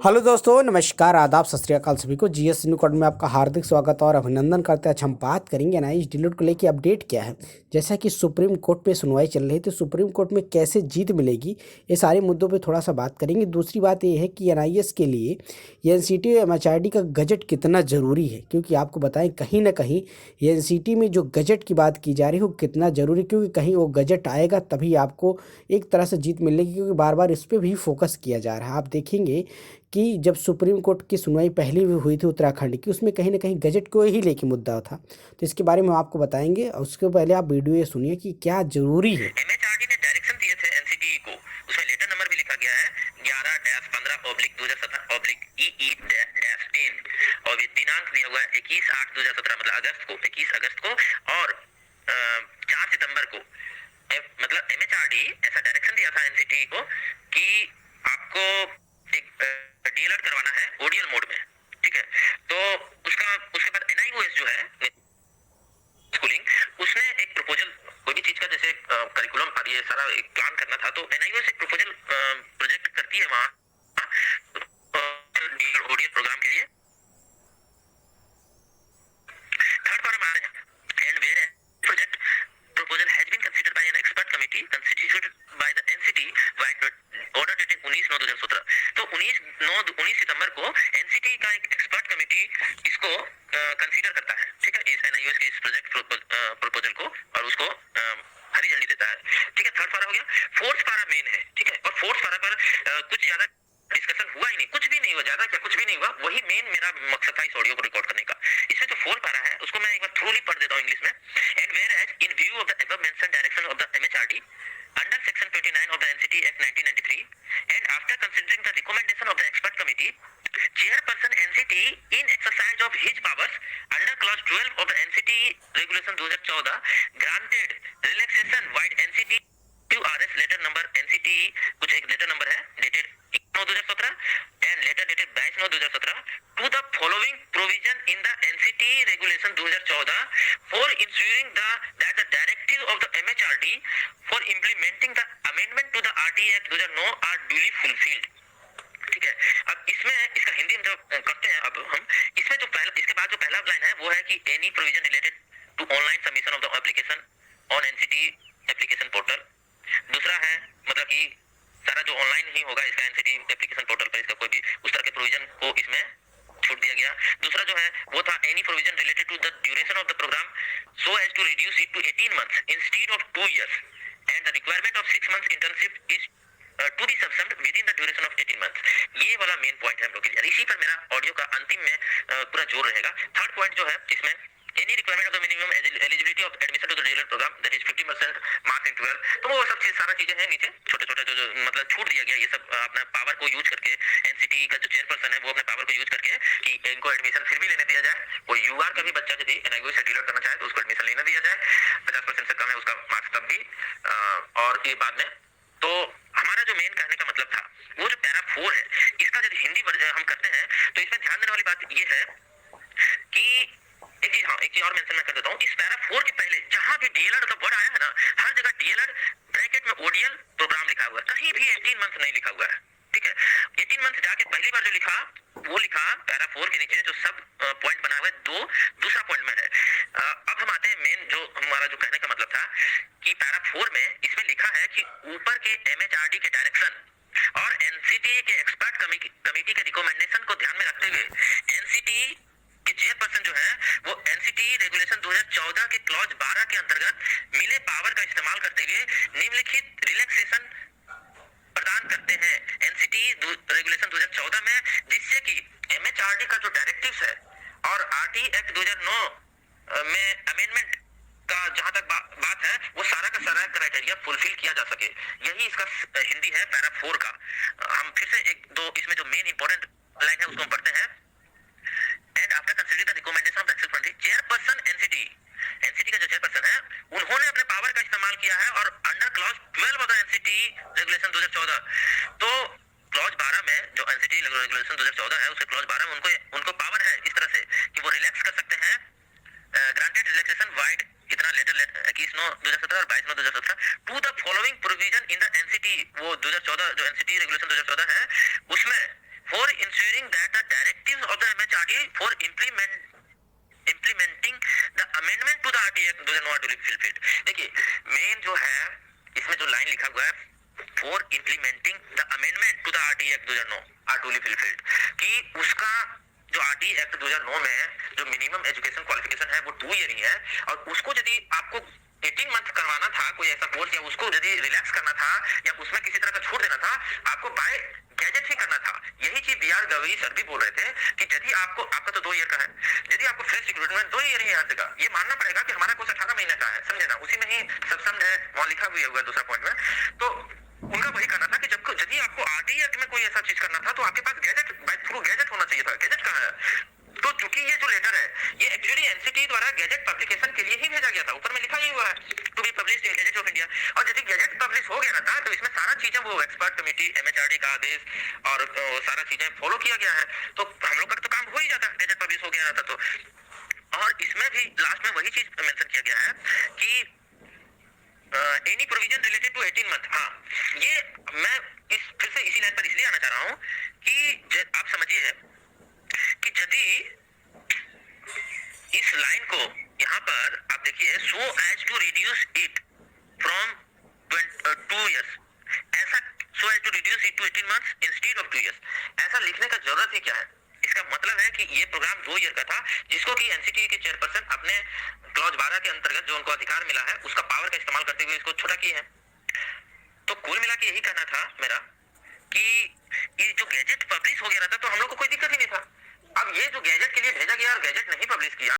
Hello दोस्तों, नमस्कार, आदाब, सत श्री अकाल सभी को। जीएस न्यू कोड में आपका हार्दिक स्वागत और अभिनंदन करते हैं। आज हम बात करेंगे ना इस डिलीट को लेके अपडेट क्या है। जैसा कि सुप्रीम कोर्ट में सुनवाई चल रही थी, सुप्रीम कोर्ट में कैसे जीत मिलेगी, ये सारे मुद्दों पे थोड़ा सा बात करेंगे। दूसरी बात ये है कि एनआईएस के लिए एनसीटी और एमएचआरडी का गजट कितना ज़रूरी है, क्योंकि आपको बताएं कहीं ना कहीं एनसीटी में जो गजट की बात की जा रही है वो कितना ज़रूरी, क्योंकि कहीं वो गजट आएगा तभी आपको एक तरह से जीत मिलेगी, क्योंकि बार बार इस पर भी फोकस किया जा रहा है। आप देखेंगे कि जब सुप्रीम कोर्ट की सुनवाई पहली भी हुई थी उत्तराखंड की, उसमें कहीं ना कहीं गजट को ही लेके मुद्दा था। तो इसके बारे में हम आपको बताएंगे और उसके पहले आप वीडियो ये सुनिए कि क्या जरूरी है। एमएचआरडी ने डायरेक्शन दिए थे एनसीटीई को, उसमें लेटर नंबर भी लिखा गया है 11-15/2017/EE-10 और ये दिनांक दिया हुआ है 21/8/2017 मतलब अगस्त को, 21 अगस्त को और 4 सितंबर को। मतलब एमएचआरडी ऐसा डायरेक्शन दिया था एनसीटीई को कि आपको एक डीएलएड करवाना है ओडीएल मोड में, ठीक है। तो उसके बाद एनआईओएस जो है स्कूलिंग, उसने एक प्रपोजल कोई भी चीज का जैसे करिकुलम और ये सारा एक प्लान करना था, तो एनआईओएस एक प्रपोजल प्रोजेक्ट करती है वहाँ ओडीएल प्रोग्राम के लिए। थर्ड फॉरम आते हैं and where project proposal has been considered by an expert committee constituted by the NCT by order dated 19/9/2017। तो 19 सितंबर को एनसीटी का एक एक्सपर्ट कमेटी इसको कंसीडर करता है, ठीक है, इस एनआईओएस के इस प्रोजेक्ट प्रपोजल को, और उसको हरी झंडी देता है, ठीक है। थर्ड पारा हो गया। फोर्थ पारा मेन है, ठीक है, और फोर्थ पारा पर कुछ ज्यादा डिस्कशन हुआ ही नहीं, कुछ भी नहीं हुआ, ज्यादा क्या कुछ भी नहीं हुआ। वही मेन मेरा मकसद था इस ऑडियो को रिकॉर्ड करने का। इसमें जो फोर्थ पारा है उसको मैं एक बार थ्रूली पढ़ देता हूँ इंग्लिश में। And whereas in view of the above mentioned direction of the MHRD under section 29 of the NCT Act 1993 and after considering the recommendation of the expert committee, chairperson NCT in exercise of his powers under clause 12 of the NCT regulation 2014 granted relaxation wide NCT QRS letter number NCT कुछ एक letter number है dated 9/2017 and later dated 22/9/2017 to the following provision in the NCT regulation 2014 for ensuring that the directive of the MHRD for implementing the amendment to the RTA Act 2009 are duly fulfilled। ठीक है। अब इसमें इसका हिंदी में जब करते हैं, अब हम इसमें जो पहला, इसके बाद जो पहला लाइन है वो है कि any provision related to online submission of the application on NCT application portal. दूसरा है मतलब कि सारा जो ऑनलाइन ही होगा इसका एनसीटी एप्लीकेशन पोर्टल पर, इसका कोई भी उस तरह के प्रोविजन को इसमें छूट दिया गया। दूसरा जो है वो था any provision related to the duration of the programme so as to reduce it to 18 months instead of 2 years and the requirement of 6 months internship is to be subsumed within the duration of 18 months। ये वाला main point है हम लोग के लिए। इसी पर मेरा ऑडियो का अंतिम में पूरा जोर रहेगा। थर्ड पॉइंट जो है इसमें any requirement of the minimum eligibility of admission to the DElEd programme that is 50% marks in 12। तो वो सब चीज सारा चीजें हैं नीचे छोटे छोटे जो मतलब छूट दिया गया। ये सब अपने पावर को यूज करके एनसीटी का जो चेयरपर्सन है वो अपने पावर को यूज करके कि इनको एडमिशन फिर भी लेने दिया जाए। कोई यूआर का भी बच्चा यदि एनआईओ से डीलर करना चाहे तो उसको एडमिशन लेने दिया जाए। 50% से कम है उसका मार्क्स तब भी, और ये बाद में। तो हमारा जो मेन कहने का मतलब था वो जो पैरा 4 है, इसका यदि हिंदी हम करते हैं तो इसमें ध्यान देने वाली बात ये है कि एक चीज और मेंशन मैं कर देता हूँ। इस पैरा 4 के पहले जहां भी डीएलएड का वर्ड आया है ना, हर जगह डीएलएड ब्रैकेट में ओडीएल प्रोग्राम लिखा हुआ है, कहीं भी 18 months नहीं लिखा हुआ है, ठीक है। 18 months जाके पहली बार जो लिखा वो लिखा पैरा 4 के नीचे जो सब पॉइंट बना हुआ है दो, दूसरा पॉइंट में है। अब हम आते हैं मेन जो हमारा जो कहने का मतलब था कि पैरा 4 में इसमें लिखा है कि ऊपर के एमएचआरडी के डायरेक्शन और एनसीटी के एक्सपर्ट कमेटी के रिकमेंडेशन को ध्यान में रखते हुए एनसीटी के चेयरपर्सन जो है वो एनसीटी रेगुलेशन 2014 के क्लॉज 12 के अंतर्गत मिले पावर का इस्तेमाल करते हुए निम्नलिखित रिलैक्सेशन प्रदान करते हैं एनसीटी रेगुलेशन 2014 में, जिससे कि एमएचआरडी का जो डायरेक्टिव्स है और आरटी एक्ट 2009 में अमेंडमेंट का जहां तक बात है वो सारा का सारा क्राइटेरिया फुलफिल किया जा सके। यही इसका हिंदी है पैरा 4 का। हम फिर से एक दो इसमें जो मेन इंपॉर्टेंट लाइन है उसको हम पढ़ते हैं। And after considering the recommendation of the expert committee, chairperson NCT का जो चेयरपर्सन है उन्होंने अपने पावर का इस्तेमाल किया है और under clause 12 of the NCT regulation 2014, तो क्लॉज 12 में जो एनसीटी रेगुलेशन 2014 है उसके क्लॉज 12 में उनको पावर है इस तरह से कि वो रिलैक्स कर सकते हैं ग्रांटेड रिलैक्सेशन वाइड इतना लेटर 21/9/2017 और 22/9/2017 to the following provision in the NCT. वो 2014 जो एनसीटी रेगुलेशन 2014 है उसमें for ensuring that the directives of the MHRD for implementing the amendment to the RTA Act 2009 are duly fulfilled. देखिए main जो है इसमें जो लाइन लिखा हुआ है for implementing the amendment to the RTA Act 2009 are duly fulfilled कि उसका जो RTA Act 2009 में जो मिनिमम एजुकेशन क्वालिफिकेशन है वो 2 ईयर ही है और उसको यदि आपको 18 मंथ करवाना था कोई ऐसा कोर्स या उसको यदि रिलैक्स करना था या उसमें किसी तरह का छूट देना था आपको बाय गैजेट ही करना था। यही चीज बी आर गवई सर भी बोल रहे थे कि यदि आपको आपका तो 2 ईयर का है यदि आपको फ्रेश रिक्रूटमेंट 2 ईयर ही हर जगह ये मानना पड़ेगा कि हमारा कोर्स 18 महीने का है, समझे ना। उसी में ही सब समझ है वहां लिखा भी हुआ दूसरा पॉइंट में। तो उनका वही करना था कि जब यदि आपको आरटीई एक्ट में कोई ऐसा चीज करना था तो आपके पास गैजेट बाय थ्रू गैजेट होना चाहिए था। गैजेट कहाँ है? तो चूंकि ये जो लेटर है ये एक्चुअली एनसीटी द्वारा गैजेट पब्लिकेशन के लिए ही भेजा गया था, ऊपर में लिखा ही हुआ है to be published in gazette of India. और यदि गैजेट पब्लिश हो गया था तो इसमें सारा चीजें वो एक्सपर्ट कमेटी एमएचआरडी का आदेश और सारा चीजें फॉलो किया गया है तो हम लोग का तो काम हो ही जाता गैजेट पब्लिश हो गया था तो। और इसमें भी लास्ट में वही चीज मेंशन किया गया है कि any provision related to 18 month. हाँ ये मैं फिर से इसी लाइन पर इसलिए आना चाह रहा हूँ कि आप समझिए कि यदि इस लाइन को यहाँ पर आप देखिए so as to reduce it from 2 years ऐसा so as to reduce it to 18 months instead of 2 years ऐसा लिखने का जरूरत ही क्या है? इसका मतलब है कि ये प्रोग्राम 2 ईयर का था जिसको कि एनसीटी के चेयरपर्सन अपने क्लॉज 12 के अंतर्गत जो उनको अधिकार मिला है उसका पावर का इस्तेमाल करते हुए इसको छोटा किए हैं। तो कुल मिला के यही कहना था मेरा कि ये जो गैजेट पब्लिश हो गया था तो हम लोग को कोई दिक्कत ही नहीं था। अब ये जो गैजेट के लिए भेजा गया और गैजेट नहीं पब्लिश किया